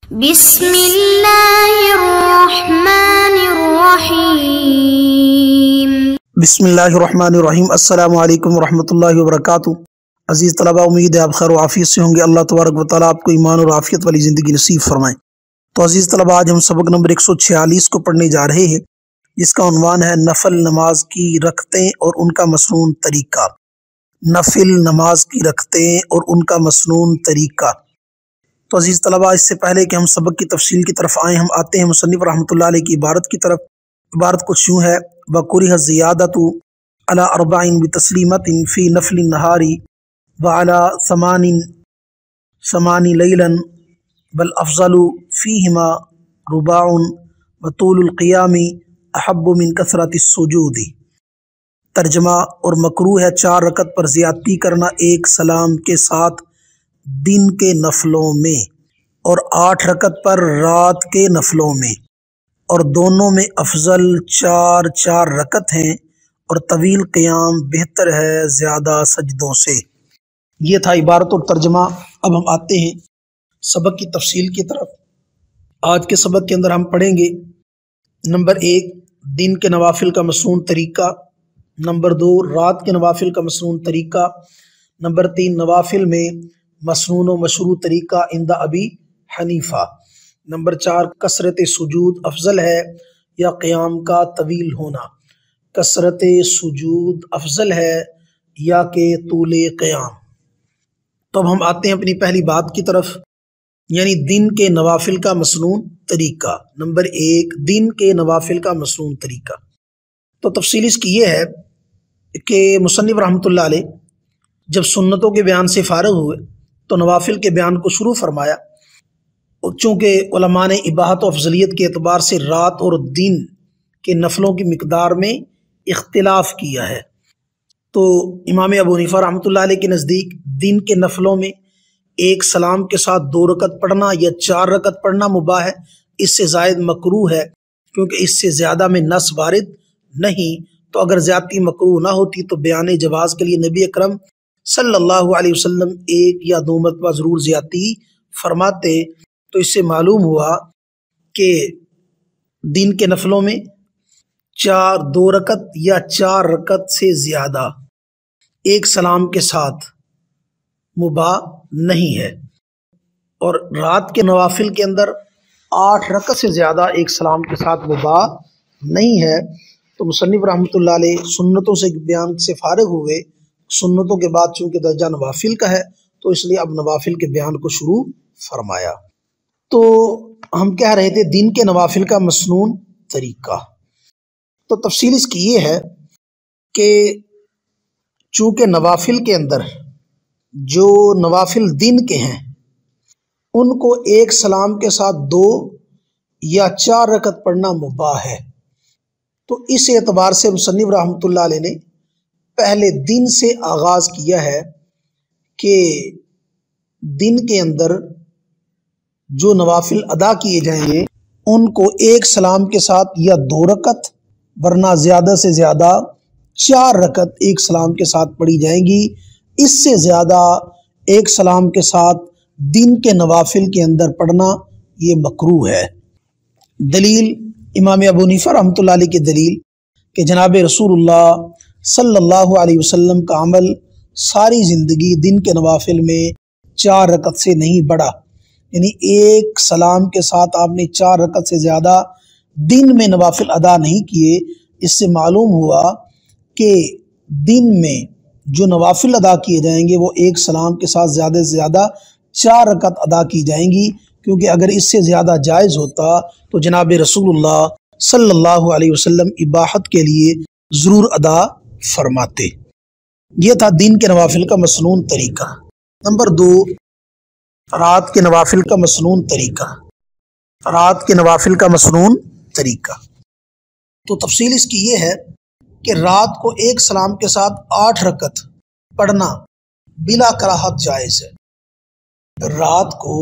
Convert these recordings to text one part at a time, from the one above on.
بسم اللہ الرحمن الرحیم۔ بسم اللہ الرحمن الرحیم۔ السلام علیکم ورحمۃ اللہ وبرکاتہ۔ عزیز طلبہ، امید ہے آپ خیر و عافیت سے ہوں گے۔ اللہ تبارک و تعالیٰ آپ کو ایمان اور عافیت والی زندگی نصیب فرمائیں۔ تو عزیز طلبہ، آج ہم سبق نمبر 146 کو پڑھنے جا رہے ہیں، جس کا عنوان ہے نفل نماز کی رکعتیں اور ان کا مسنون طریقہ۔ نفل نماز کی رکعتیں اور ان کا مسنون طریقہ۔ تو عزیز طلبہ، اس سے پہلے کہ ہم سبق کی تفصیل کی طرف آئیں، ہم آتے ہیں مصنف رحمۃ اللہ علیہ کی عبارت کی طرف۔ عبارت کچھ یوں ہے: وَكُرِهَ الزِّيَادَةُ عَلَىٰ 4 بِتَسْلِيمَةٍ فِي نَفْلِ النَّهَارِ وَعَلَىٰ 8 لَيْلًا وَالْأَفْضَلُ فِيهِمَا رُبَاعٌ وَطُولُ الْقِيَامِ أَحَبُّ مِنْ كَثْرَةِ السُّجُودِ۔ ترجمہ: اور مکروہ ہے 4 رکعت پر زیادتی کرنا ایک سلام کے ساتھ دن کے نفلوں میں، اور 8 رکعت پر رات کے نفلوں میں، اور دونوں میں افضل 4 رکعت ہیں، اور طویل قیام بہتر ہے زیادہ سجدوں سے۔ یہ تھا عبارت اور ترجمہ۔ اب ہم آتے ہیں سبق کی تفصیل کی طرف۔ آج کے سبق کے اندر ہم پڑھیں گے نمبر 1 دن کے نوافل کا مسنون طریقہ، نمبر 2 رات کے نوافل کا مسنون طریقہ، نمبر 3 نوافل میں مسنون و مشروع طریقہ عند ابی حنیفہ، نمبر 4 کثرت سجود افضل ہے یا قیام کا طویل ہونا، کثرت سجود افضل ہے یا کہ طول قیام۔ تو اب ہم آتے ہیں اپنی پہلی بات کی طرف، یعنی دن کے نوافل کا مسنون طریقہ۔ نمبر 1 دن کے نوافل کا مسنون طریقہ۔ تو تفصیل اس کی یہ ہے کہ مصنف رحمۃ اللہ علیہ جب سنتوں کے بیان سے فارغ ہوئے تو نوافل کے بیان کو شروع فرمایا، چونکہ علماء نے اباحت و افضلیت کے اعتبار سے رات اور دن کے نفلوں کی مقدار میں اختلاف کیا ہے۔ تو امام ابو حنیفہ رحمۃ اللہ علیہ کے نزدیک دن کے نفلوں میں ایک سلام کے ساتھ 2 رکعت پڑھنا یا 4 رکعت پڑھنا مباح ہے، اس سے زائد مکروہ ہے، کیونکہ اس سے زیادہ میں نص وارد نہیں۔ تو اگر زیادتی مکروہ نہ ہوتی تو بیان جواز کے لیے نبی اکرم صلی اللہ علیہ وسلم 1 یا 2 مرتبہ ضرور زیادتی فرماتے۔ تو اس سے معلوم ہوا کہ دن کے نفلوں میں 2 رکعت یا 4 رکعت سے زیادہ ایک سلام کے ساتھ مباح نہیں ہے، اور رات کے نوافل کے اندر 8 رکعت سے زیادہ ایک سلام کے ساتھ مباح نہیں ہے۔ تو مصنف رحمۃ اللہ علیہ سنتوں سے بیان سے فارغ ہوئے، سنتوں کے بعد چونکہ درجہ نوافل کا ہے تو اس لیے اب نوافل کے بیان کو شروع فرمایا۔ تو ہم کہہ رہے تھے دن کے نوافل کا مسنون طریقہ۔ تو تفصیل اس کی یہ ہے کہ چونکہ نوافل کے اندر جو نوافل دن کے ہیں ان کو ایک سلام کے ساتھ 2 یا 4 رکعت پڑھنا مباح ہے، تو اس اعتبار سے مصنف رحمۃ اللہ علیہ نے پہلے دن سے آغاز کیا ہے کہ دن کے اندر جو نوافل ادا کیے جائیں گے ان کو ایک سلام کے ساتھ یا 2 رکعت ورنہ زیادہ سے زیادہ 4 رکعت ایک سلام کے ساتھ پڑھی جائیں گی۔ اس سے زیادہ ایک سلام کے ساتھ دن کے نوافل کے اندر پڑھنا یہ مکروہ ہے۔ دلیل امام ابو حنیفہ رحمۃ اللہ علیہ کی دلیل کہ جناب رسول اللہ صلی اللہ علیہ وسلم کا عمل ساری زندگی دن کے نوافل میں 4 رکعت سے نہیں بڑھا، یعنی ایک سلام کے ساتھ آپ نے 4 رکعت سے زیادہ دن میں نوافل ادا نہیں کیے۔ اس سے معلوم ہوا کہ دن میں جو نوافل ادا کیے جائیں گے وہ ایک سلام کے ساتھ زیادہ سے زیادہ 4 رکعت ادا کی جائیں گی، کیونکہ اگر اس سے زیادہ جائز ہوتا تو جناب رسول اللہ صلی اللہ علیہ وسلم اباحت کے لیے ضرور ادا فرماتے۔ یہ تھا دن کے نوافل کا مسنون طریقہ۔ نمبر 2 رات کے نوافل کا مسنون طریقہ۔ رات کے نوافل کا مسنون طریقہ۔ تو تفصیل اس کی یہ ہے کہ رات کو ایک سلام کے ساتھ 8 رکعت پڑھنا بلا کراہت جائز ہے۔ رات کو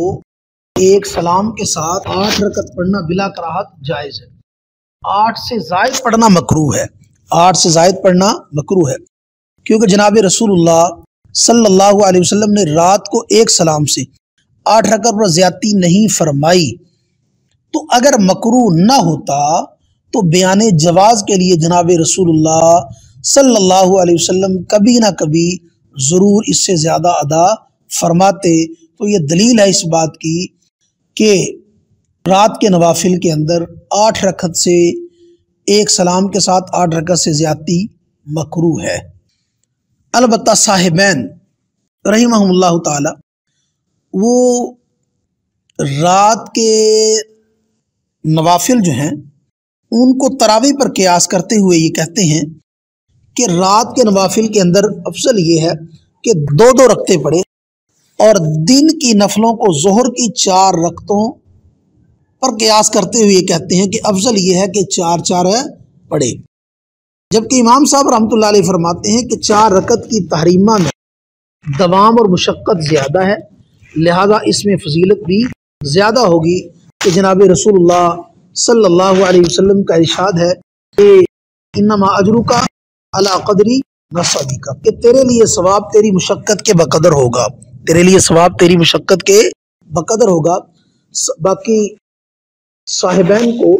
ایک سلام کے ساتھ 8 رکعت پڑھنا بلا کراہت جائز ہے۔ 8 سے زائد پڑھنا مکروہ ہے، 8 سے زائد پڑھنا مکروہ ہے، کیونکہ جناب رسول اللہ صلی اللہ علیہ وسلم نے رات کو ایک سلام سے 8 رکعت پر زیادتی نہیں فرمائی، تو اگر مکروہ نہ ہوتا تو بیان جواز کے لیے جناب رسول اللہ صلی اللہ علیہ وسلم کبھی نہ کبھی ضرور اس سے زیادہ ادا فرماتے۔ تو یہ دلیل ہے اس بات کی کہ رات کے نوافل کے اندر 8 رکعت سے ایک سلام کے ساتھ 8 رکعت سے زیادتی مکروہ ہے۔ البتہ صاحبین رحمہم اللہ تعالی وہ رات کے نوافل جو ہیں ان کو تراویح پر قیاس کرتے ہوئے یہ کہتے ہیں کہ رات کے نوافل کے اندر افضل یہ ہے کہ 2 رکعتیں پڑھے، اور دن کی نفلوں کو ظہر کی 4 رکعتوں پر قیاس کرتے ہوئے یہ کہتے ہیں کہ افضل یہ ہے کہ 4 پڑھے، جبکہ امام صاحب رحمۃ اللہ علیہ فرماتے ہیں کہ 4 رکعت کی تحریمہ میں دوام اور مشقت زیادہ ہے، لہذا اس میں فضیلت بھی زیادہ ہوگی کہ جناب رسول اللہ صلی اللہ علیہ وسلم کا ارشاد ہے کہ انما اجرک علی قدری نصبک، کہ تیرے لیے ثواب تیری مشقت کے بقدر ہوگا، تیرے لیے ثواب تیری مشقت کے بقدر ہوگا۔ باقی صاحبین کو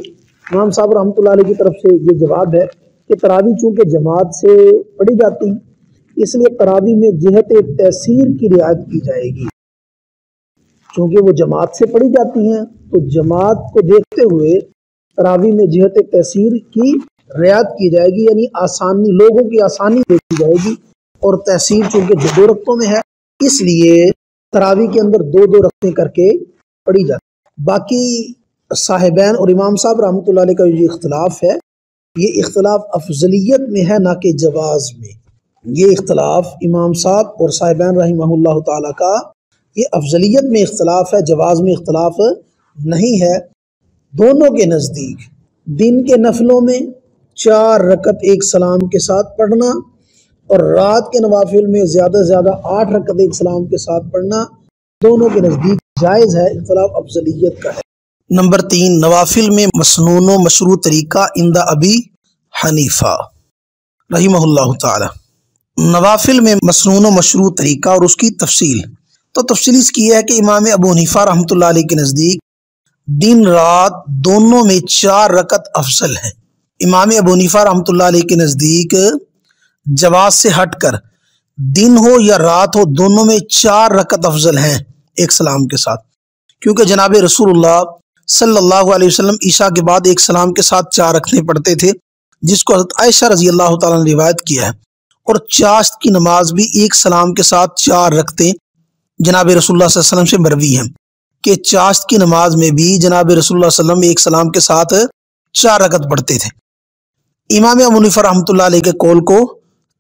امام صاحب رحمۃ اللہ علیہ کی طرف سے یہ جواب ہے کہ تراویح چونکہ جماعت سے پڑھی جاتی اس لیے تراویح میں جہت تیسیر کی رعایت کی جائے گی، چونکہ وہ جماعت سے پڑھی جاتی ہیں تو جماعت کو دیکھتے ہوئے تراویح میں جہت تیسیر کی رعایت کی جائے گی، یعنی آسانی، لوگوں کی آسانی دیکھی جائے گی، اور تیسیر چونکہ 2 رکعتوں میں ہے اس لیے تراویح کے اندر 2 رکعتیں کر کے پڑھی جاتی۔ باقی صاحبین اور امام صاحب رحمۃ اللہ علیہ کا یہ اختلاف ہے، یہ اختلاف افضلیت میں ہے نہ کہ جواز میں۔ یہ اختلاف امام صاحب اور صاحبین رحمہ اللہ تعالیٰ کا یہ افضلیت میں اختلاف ہے، جواز میں اختلاف نہیں ہے۔ دونوں کے نزدیک دن کے نفلوں میں 4 رکعت ایک سلام کے ساتھ پڑھنا اور رات کے نوافل میں زیادہ سے زیادہ 8 رکعت ایک سلام کے ساتھ پڑھنا دونوں کے نزدیک جائز ہے، اختلاف افضلیت کا ہے۔ نمبر 3، نوافل میں مسنون و مشروع طریقہ عند ابی حنیفہ رحمہ اللہ تعالی۔ نوافل میں مسنون و مشروع طریقہ اور اس کی تفصیل، تو تفصیل اس کی ہے کہ امام ابو حنیفہ رحمۃ اللہ علیہ کے نزدیک دن رات دونوں میں 4 رکعت افضل ہے۔ امام ابو حنیفہ رحمۃ اللہ علیہ کے نزدیک جواز سے ہٹ کر دن ہو یا رات ہو دونوں میں 4 رکعت افضل ہیں ایک سلام کے ساتھ، کیونکہ جناب رسول اللہ صلی اللہ علیہ وسلم عشاء کے بعد ایک سلام کے ساتھ 4 رکعتیں پڑھتے تھے، جس کو حضرت عائشہ رضی اللہ تعالیٰ نے روایت کیا ہے، اور چاشت کی نماز بھی ایک سلام کے ساتھ 4 رکعتیں جناب رسول اللہ صلی اللہ علیہ وسلم سے مروی ہیں کہ چاشت کی نماز میں بھی جناب رسول اللہ صلی اللہ علیہ وسلم ایک سلام کے ساتھ 4 رکعت پڑھتے تھے۔ امام ابو حنیفہ رحمۃ اللہ علیہ کے قول کو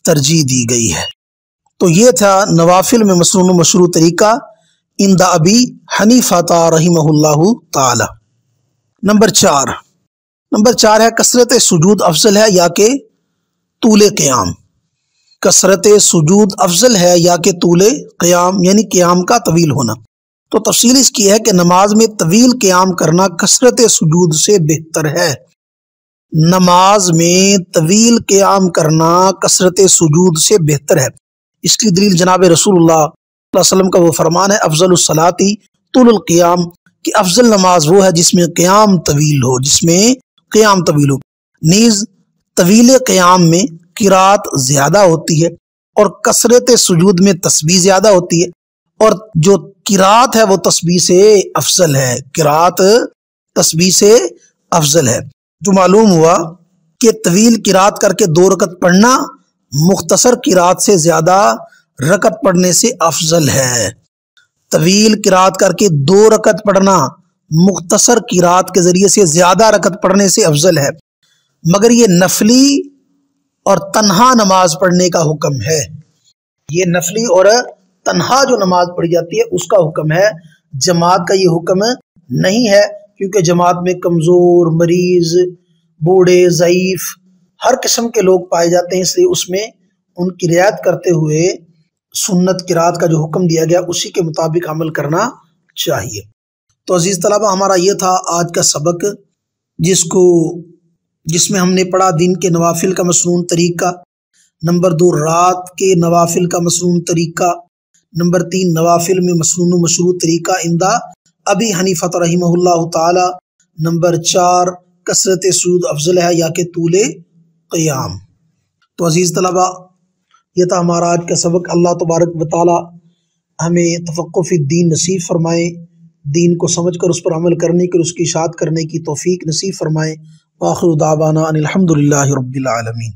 ترجیح دی گئی ہے۔ تو یہ تھا نوافل میں مسنون و مشروع طریقہ عند ابی حنیفہ رحمہ اللہ تعالی۔ نمبر 4 ہے کثرت سجود افضل ہے یا کہ طول قیام۔ کثرت سجود افضل ہے یا کہ طول قیام، یعنی قیام کا طویل ہونا۔ تو تفصیل اس کی ہے کہ نماز میں طویل قیام کرنا کثرت سجود سے بہتر ہے۔ نماز میں طویل قیام کرنا کثرت سجود سے بہتر ہے۔ اس کی دلیل جناب رسول اللہ صلی اللہ علیہ وسلم کا وہ فرمان ہے افضل الصلاۃ طول القیام، کہ افضل نماز وہ ہے جس میں قیام طویل ہو، نیز طویل قیام میں قرات زیادہ ہوتی ہے اور کثرت سجود میں تسبیح زیادہ ہوتی ہے، اور جو قرات ہے وہ تسبیح سے افضل ہے، قرات تسبیح سے افضل ہے۔ جو معلوم ہوا کہ طویل قرات کر کے 2 رکعت پڑھنا مختصر قرات سے زیادہ رکعت پڑھنے سے افضل ہے۔ طویل قرات کر کے 2 رکعت پڑھنا مختصر قرات کے ذریعے سے زیادہ رکعت پڑھنے سے افضل ہے، مگر یہ نفلی اور تنہا نماز پڑھنے کا حکم ہے۔ یہ نفلی اور تنہا جو نماز پڑھی جاتی ہے اس کا حکم ہے، جماعت کا یہ حکم نہیں ہے، کیونکہ جماعت میں کمزور، مریض، بوڑھے، ضعیف ہر قسم کے لوگ پائے جاتے ہیں، اس لیے اس میں ان کی رعایت کرتے ہوئے سنت قرات کا جو حکم دیا گیا اسی کے مطابق عمل کرنا چاہیے۔ تو عزیز طلبہ، ہمارا یہ تھا آج کا سبق جس میں ہم نے پڑھا دن کے نوافل کا مسنون طریقہ، نمبر 2 رات کے نوافل کا مسنون طریقہ، نمبر 3 نوافل میں مسنون و مشروع طریقہ عند ابی حنیفہ رحمہ اللہ تعالی۔ نمبر 4 کثرت سجود افضل ہے یا کہ طول قیام۔ تو عزیز طلبہ، یہ تھا ہمارا آج کا سبق۔ اللہ تبارک و تعالی ہمیں تفقہ فی الدین نصیب فرمائے، دین کو سمجھ کر اس پر عمل کرنے کی اور اس کی اشاعت کرنے کی توفیق نصیب فرمائے۔ وآخر دعوانا ان الحمد للہ رب العالمین۔